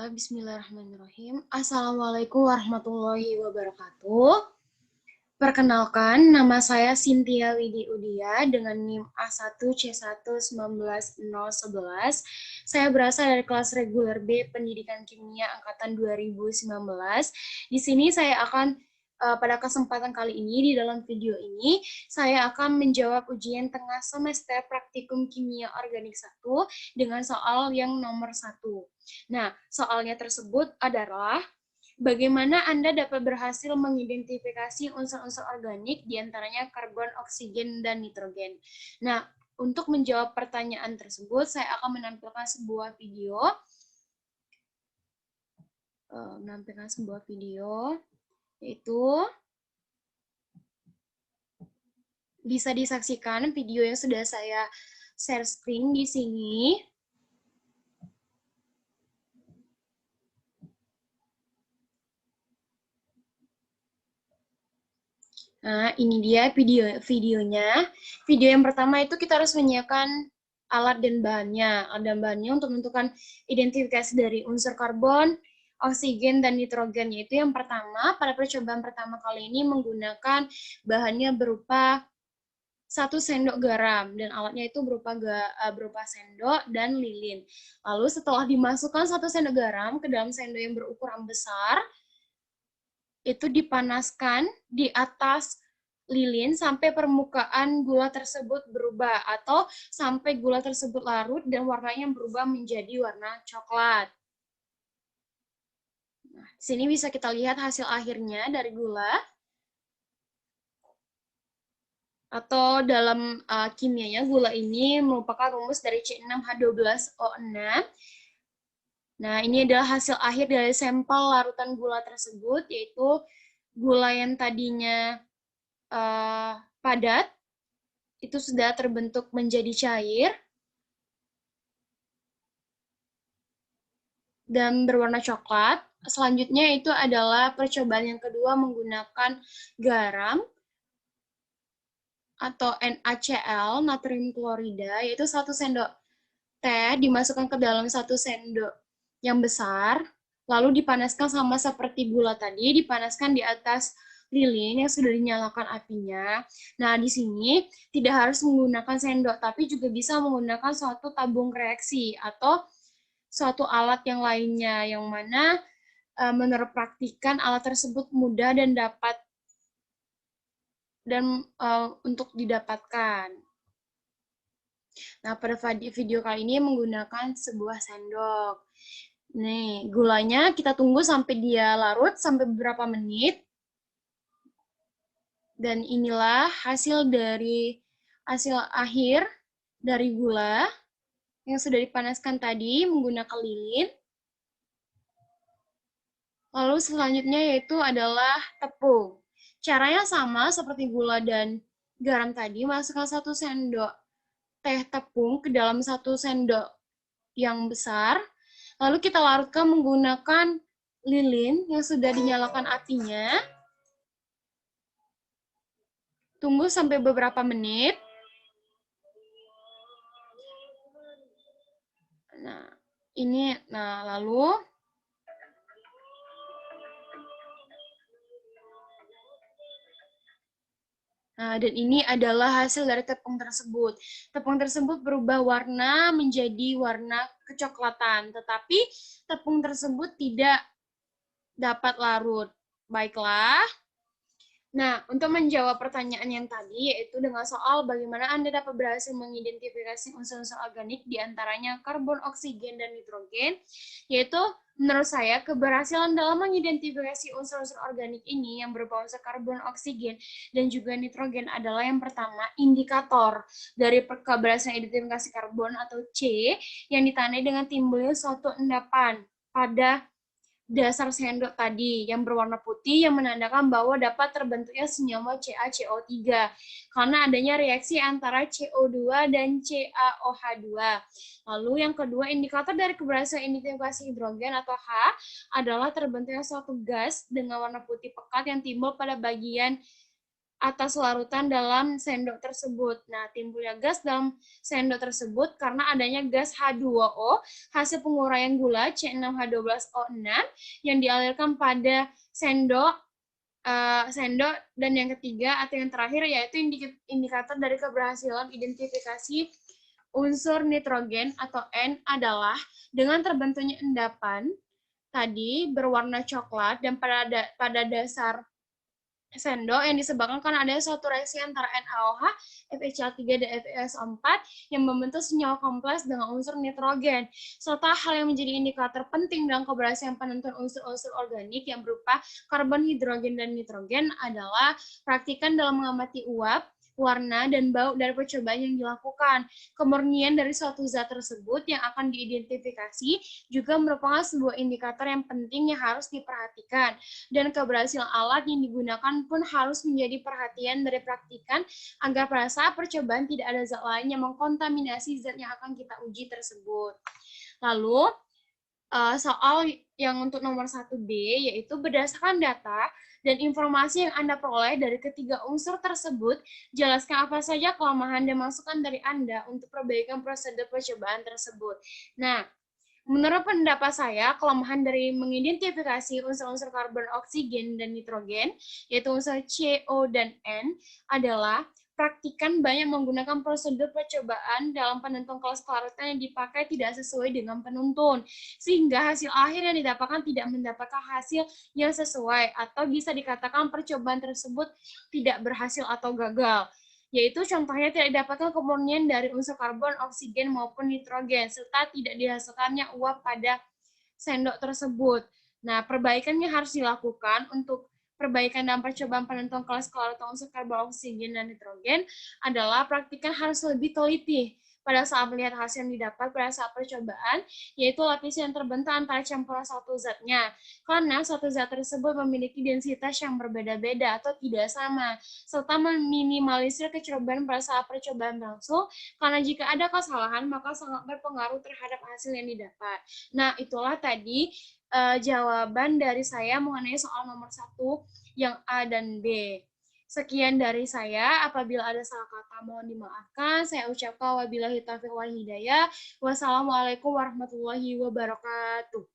Bismillahirrahmanirrahim. Assalamualaikum warahmatullahi wabarakatuh. Perkenalkan, nama saya Cynthia Widi Udia dengan NIM A1C1191011. Saya berasal dari kelas reguler B Pendidikan Kimia Angkatan 2019. Di sini saya akan pada kesempatan kali ini, di dalam video ini, saya akan menjawab ujian tengah semester praktikum kimia organik 1 dengan soal yang nomor 1. Nah, soalnya tersebut adalah bagaimana Anda dapat berhasil mengidentifikasi unsur-unsur organik, diantaranya karbon, oksigen, dan nitrogen. Nah, untuk menjawab pertanyaan tersebut, saya akan menampilkan sebuah video. Yaitu bisa disaksikan video yang sudah saya share screen di sini. Nah, ini dia videonya. Video yang pertama itu kita harus menyiapkan alat dan bahannya. Alat dan bahannya untuk menentukan identifikasi dari unsur karbon, oksigen, dan nitrogen. Yaitu yang pertama, pada percobaan pertama kali ini menggunakan bahannya berupa 1 sendok garam, dan alatnya itu berupa sendok dan lilin. Lalu setelah dimasukkan 1 sendok garam ke dalam sendok yang berukuran besar, itu dipanaskan di atas lilin sampai permukaan gula tersebut berubah atau sampai gula tersebut larut dan warnanya berubah menjadi warna coklat. Nah, di sini bisa kita lihat hasil akhirnya dari gula. Atau dalam kimianya, gula ini merupakan rumus dari C6H12O6. Nah, ini adalah hasil akhir dari sampel larutan gula tersebut, yaitu gula yang tadinya padat, itu sudah terbentuk menjadi cair, dan berwarna coklat. Selanjutnya itu adalah percobaan yang kedua menggunakan garam, atau NaCl, natrium klorida, yaitu 1 sendok teh dimasukkan ke dalam 1 sendok yang besar, lalu dipanaskan sama seperti gula tadi, dipanaskan di atas lilin yang sudah dinyalakan apinya. Nah, di sini tidak harus menggunakan sendok, tapi juga bisa menggunakan suatu tabung reaksi atau suatu alat yang lainnya, yang mana menurut praktikan alat tersebut mudah dan dapat untuk didapatkan. Nah, pada video kali ini menggunakan sebuah sendok. Nih, gulanya kita tunggu sampai dia larut, sampai beberapa menit. Dan inilah hasil akhir dari gula yang sudah dipanaskan tadi menggunakan lilin. Lalu selanjutnya yaitu adalah tepung. Caranya sama seperti gula dan garam tadi, masukkan 1 sendok teh tepung ke dalam 1 sendok yang besar, lalu kita larutkan menggunakan lilin yang sudah dinyalakan apinya. Tunggu sampai beberapa menit. Lalu dan ini adalah hasil dari tepung tersebut. Tepung tersebut berubah warna menjadi warna kecoklatan, tetapi tepung tersebut tidak dapat larut. Baiklah. Nah, untuk menjawab pertanyaan yang tadi, yaitu dengan soal bagaimana Anda dapat berhasil mengidentifikasi unsur-unsur organik, diantaranya karbon, oksigen, dan nitrogen, yaitu menurut saya keberhasilan dalam mengidentifikasi unsur-unsur organik ini yang berupa unsur karbon, oksigen, dan juga nitrogen adalah yang pertama, indikator dari keberhasilan identifikasi karbon atau C, yang ditandai dengan timbulnya suatu endapan pada dasar sendok tadi yang berwarna putih yang menandakan bahwa dapat terbentuknya senyawa CaCO3 karena adanya reaksi antara CO2 dan CaOH2. Lalu yang kedua, indikator dari keberhasilan identifikasi hidrogen atau H adalah terbentuknya suatu gas dengan warna putih pekat yang timbul pada bagian atas larutan dalam sendok tersebut. Nah, timbulnya gas dalam sendok tersebut karena adanya gas H2O, hasil penguraian gula C6H12O6 yang dialirkan pada sendok dan yang ketiga atau yang terakhir yaitu indikator dari keberhasilan identifikasi unsur nitrogen atau N adalah dengan terbentuknya endapan tadi berwarna coklat dan pada dasar sendok yang disebabkan karena adanya suatu reaksi antara NaOH, FeCl3, dan FeSO4 yang membentuk senyawa kompleks dengan unsur nitrogen. Serta hal yang menjadi indikator penting dalam keberhasilan penentuan unsur-unsur organik yang berupa karbon, hidrogen, dan nitrogen adalah praktikan dalam mengamati uap, warna, dan bau dari percobaan yang dilakukan. Kemurnian dari suatu zat tersebut yang akan diidentifikasi juga merupakan sebuah indikator yang penting yang harus diperhatikan. Dan keberhasilan alat yang digunakan pun harus menjadi perhatian dari praktikan agar pada saat percobaan tidak ada zat lain yang mengkontaminasi zat yang akan kita uji tersebut. Lalu, soal yang untuk nomor 1B, yaitu berdasarkan data dan informasi yang Anda peroleh dari ketiga unsur tersebut, jelaskan apa saja kelemahan dan masukan dari Anda untuk perbaikan prosedur percobaan tersebut. Nah, menurut pendapat saya, kelemahan dari mengidentifikasi unsur-unsur karbon, oksigen, dan nitrogen, yaitu unsur C, O, dan N, adalah praktikan banyak menggunakan prosedur percobaan dalam penentuan kelas kelarutan yang dipakai tidak sesuai dengan penuntun, sehingga hasil akhir yang didapatkan tidak mendapatkan hasil yang sesuai, atau bisa dikatakan percobaan tersebut tidak berhasil atau gagal. Yaitu contohnya tidak didapatkan kemurnian dari unsur karbon, oksigen, maupun nitrogen, serta tidak dihasilkannya uap pada sendok tersebut. Nah, perbaikannya harus dilakukan untuk perbaikan dalam percobaan penentuan kelas kelarutan unsur karbon, oksigen, dan nitrogen adalah praktikan harus lebih teliti pada saat melihat hasil yang didapat pada saat percobaan, yaitu lapisan yang terbentuk antara campuran satu zatnya. Karena suatu zat tersebut memiliki densitas yang berbeda-beda atau tidak sama, serta meminimalisir kecurigaan pada saat percobaan berlangsung, karena jika ada kesalahan, maka sangat berpengaruh terhadap hasil yang didapat. Nah, itulah tadi jawaban dari saya mengenai soal nomor 1 yang A dan B. Sekian dari saya. Apabila ada salah kata mohon dimaafkan. Saya ucapkan wabillahi taufiq wal hidayah. Wassalamualaikum warahmatullahi wabarakatuh.